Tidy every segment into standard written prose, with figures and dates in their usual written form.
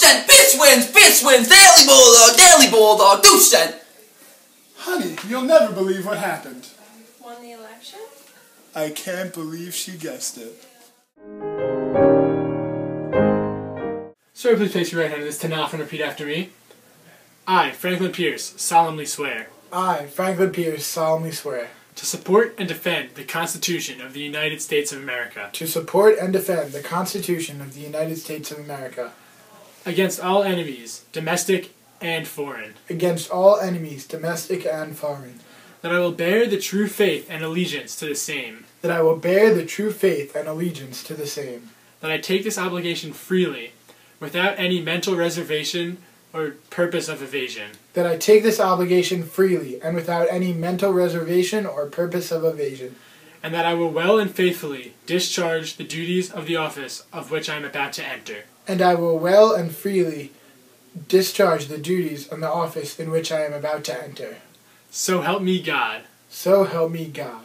cent! Fish wins! Daily Bulldog, deuce cent! Honey, you'll never believe what happened. Won the election? I can't believe she guessed it. Sir, please place your right hand on this tenaf and repeat after me. I, Franklin Pierce, solemnly swear I, Franklin Pierce, solemnly swear to support and defend the Constitution of the United States of America to support and defend the Constitution of the United States of America against all enemies, domestic and foreign, against all enemies, domestic and foreign, that I will bear the true faith and allegiance to the same, that I will bear the true faith and allegiance to the same, that I take this obligation freely, without any mental reservation or purpose of evasion, that I take this obligation freely and without any mental reservation or purpose of evasion, and that I will well and faithfully discharge the duties of the office of which I am about to enter. and I will well and freely discharge the duties of the office in which I am about to enter. So help me God. So help me God.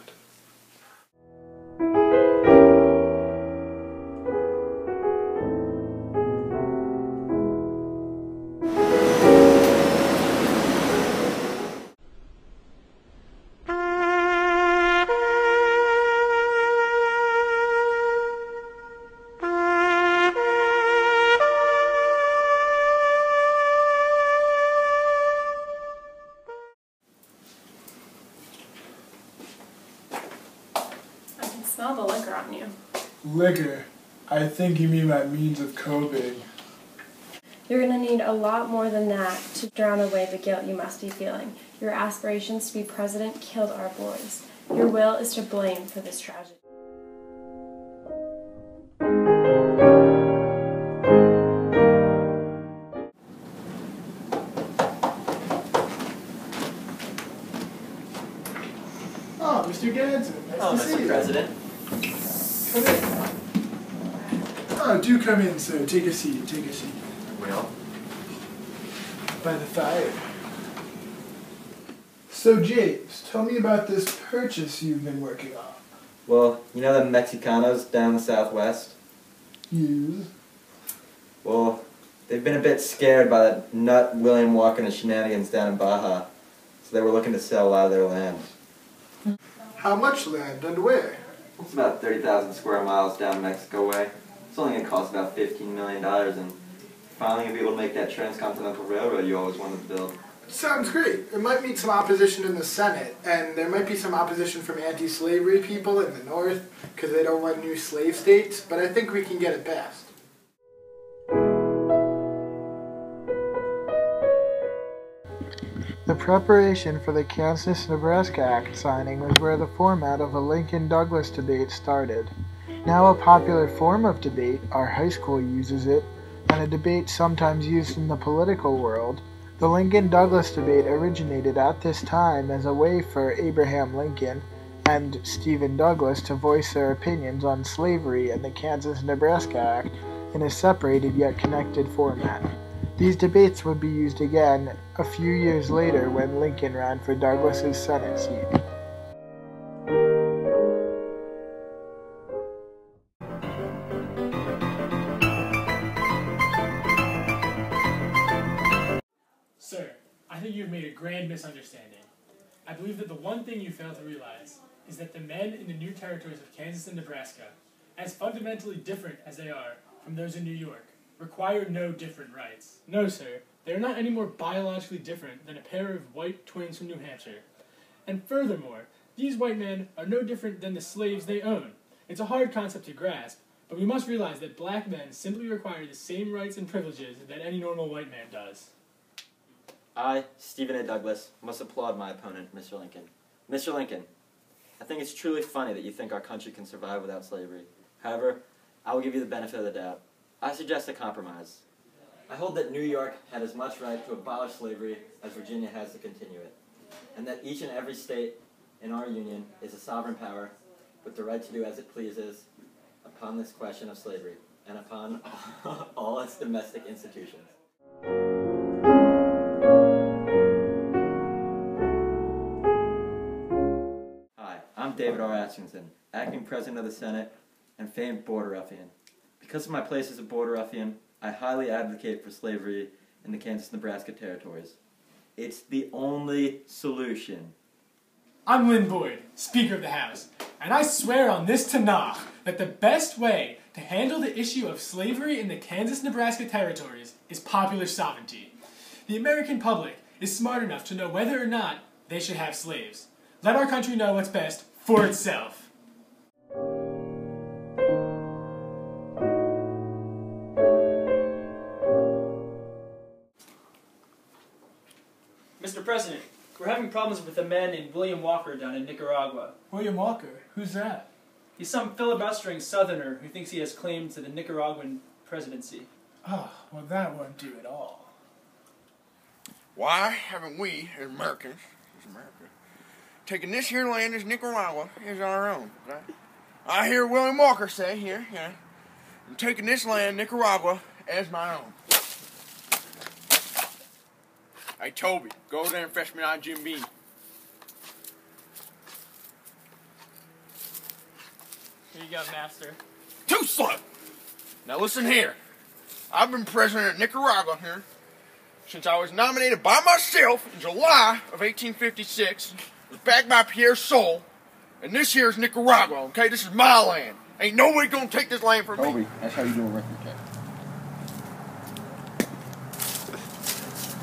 Smell the liquor on you. Liquor. I think you mean by means of coping. You're going to need a lot more than that to drown away the guilt you must be feeling. Your aspirations to be president killed our boys. Your will is to blame for this tragedy. Oh, Mr. Gadsden, nice to see Mr. you. President. Come in. Oh, do come in, sir. Take a seat. Take a seat. Well, By the fire. So, James, tell me about this purchase you've been working on. Well, you know the Mexicanos down in the southwest? Yes. Well, they've been a bit scared by that nut William Walker and his shenanigans down in Baja, so they were looking to sell a lot of their land. How much land and where? It's about 30,000 square miles down Mexico way. It's only going to cost about $15 million, and finally going to be able to make that transcontinental railroad you always wanted to build. Sounds great. It might meet some opposition in the Senate, and there might be some opposition from anti-slavery people in the North, because they don't want new slave states, but I think we can get it passed. The preparation for the Kansas-Nebraska Act signing was where the format of a Lincoln-Douglas debate started. Now a popular form of debate, our high school uses it, and a debate sometimes used in the political world, the Lincoln-Douglas debate originated at this time as a way for Abraham Lincoln and Stephen Douglas to voice their opinions on slavery and the Kansas-Nebraska Act in a separated yet connected format. These debates would be used again a few years later when Lincoln ran for Douglas's Senate seat. Sir, I think you've made a grand misunderstanding. I believe that the one thing you fail to realize is that the men in the new territories of Kansas and Nebraska, as fundamentally different as they are from those in New York, require no different rights. No, sir, they are not any more biologically different than a pair of white twins from New Hampshire. And furthermore, these white men are no different than the slaves they own. It's a hard concept to grasp, but we must realize that black men simply require the same rights and privileges that any normal white man does. I, Stephen A. Douglas, must applaud my opponent, Mr. Lincoln. Mr. Lincoln, I think it's truly funny that you think our country can survive without slavery. However, I will give you the benefit of the doubt. I suggest a compromise. I hold that New York had as much right to abolish slavery as Virginia has to continue it, and that each and every state in our union is a sovereign power with the right to do as it pleases upon this question of slavery, and upon all its domestic institutions. Hi, I'm David R. Atkinson, acting president of the Senate and famed border ruffian. Because of my place as a border ruffian, I highly advocate for slavery in the Kansas-Nebraska territories. It's the only solution. I'm Lynn Boyd, Speaker of the House, and I swear on this Tanakh that the best way to handle the issue of slavery in the Kansas-Nebraska territories is popular sovereignty. The American public is smart enough to know whether or not they should have slaves. Let our country know what's best for itself. Mr. President, we're having problems with a man named William Walker down in Nicaragua. William Walker? Who's that? He's some filibustering southerner who thinks he has claim to the Nicaraguan presidency. Oh, well that won't do at all. Why haven't we, as Americans, taken this here land as Nicaragua as our own? Right? I hear William Walker say here, I'm taking this land, Nicaragua, as my own. Hey, Toby, go over there and fetch me out Jim Beam. Here you go, master. Too slow! Now listen here. I've been president of Nicaragua here since I was nominated by myself in July of 1856, was backed by Pierre Sol, and this here is Nicaragua, okay? This is my land. Ain't nobody gonna take this land from me. Toby, that's how you do a record check.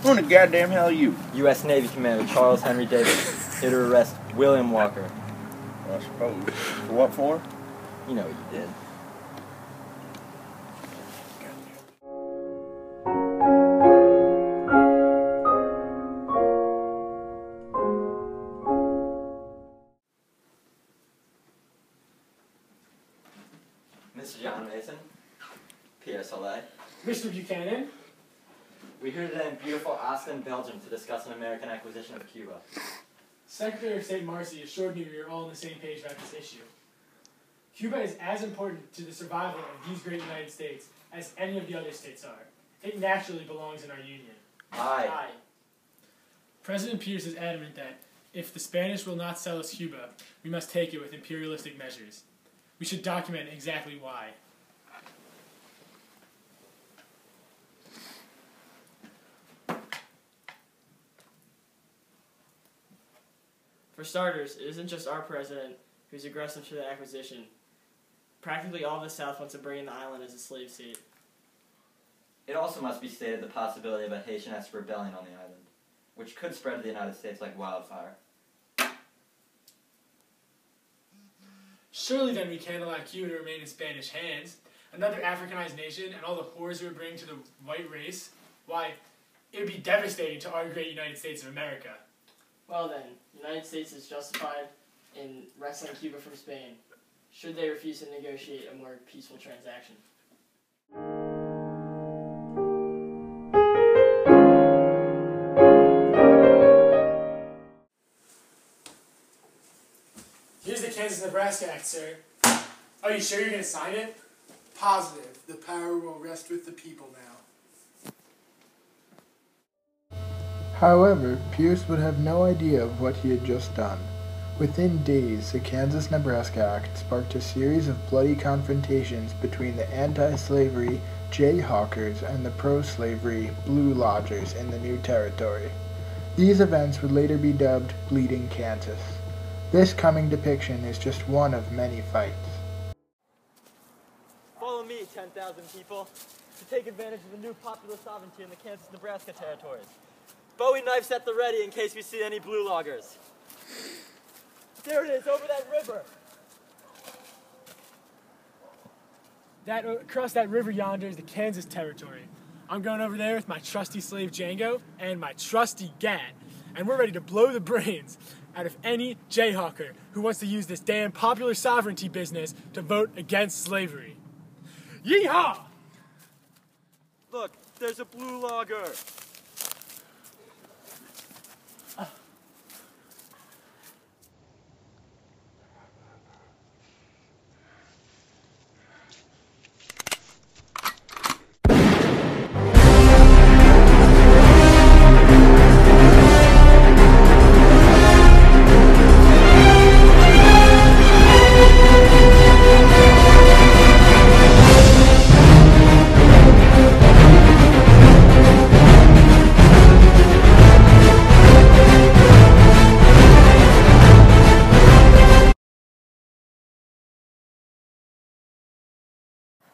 Who in the goddamn hell are you? U.S. Navy Commander Charles Henry Davis, here to arrest William Walker. Well, I suppose. For what for? You know what you did. Mr. John Mason, Pierre Soleil. Mr. Buchanan? We're here today in beautiful Ostend, Belgium to discuss an American acquisition of Cuba. Secretary of State Marcy assured me we are all on the same page about this issue. Cuba is as important to the survival of these great United States as any of the other states are. It naturally belongs in our union. Aye. President Pierce is adamant that if the Spanish will not sell us Cuba, we must take it with imperialistic measures. We should document exactly why. For starters, it isn't just our president who's aggressive to the acquisition. Practically all of the South wants to bring in the island as a slave state. It also must be stated the possibility of a Haitian-esque rebellion on the island, which could spread to the United States like wildfire. Surely then we can't allow Cuba to remain in Spanish hands. Another Africanized nation and all the horrors it would bring to the white race. Why, it would be devastating to our great United States of America. Well then, the United States is justified in wresting Cuba from Spain, should they refuse to negotiate a more peaceful transaction. Here's the Kansas-Nebraska Act, sir. Are you sure you're going to sign it? Positive. The power will rest with the people now. However, Pierce would have no idea of what he had just done. Within days, the Kansas-Nebraska Act sparked a series of bloody confrontations between the anti-slavery Jayhawkers and the pro-slavery Blue Lodgers in the new territory. These events would later be dubbed Bleeding Kansas. This coming depiction is just one of many fights. Follow me, 10,000 people, to take advantage of the new popular sovereignty in the Kansas-Nebraska territories. Bowie knives at the ready in case we see any blue loggers. There it is, over that river. Across that river yonder is the Kansas territory. I'm going over there with my trusty slave Django and my trusty Gat, and we're ready to blow the brains out of any Jayhawker who wants to use this damn popular sovereignty business to vote against slavery. Yeehaw! Look, there's a blue logger.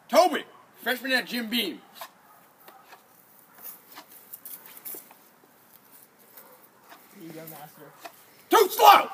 Toby, freshman at Jim Beam. Here you go, master. Too slow!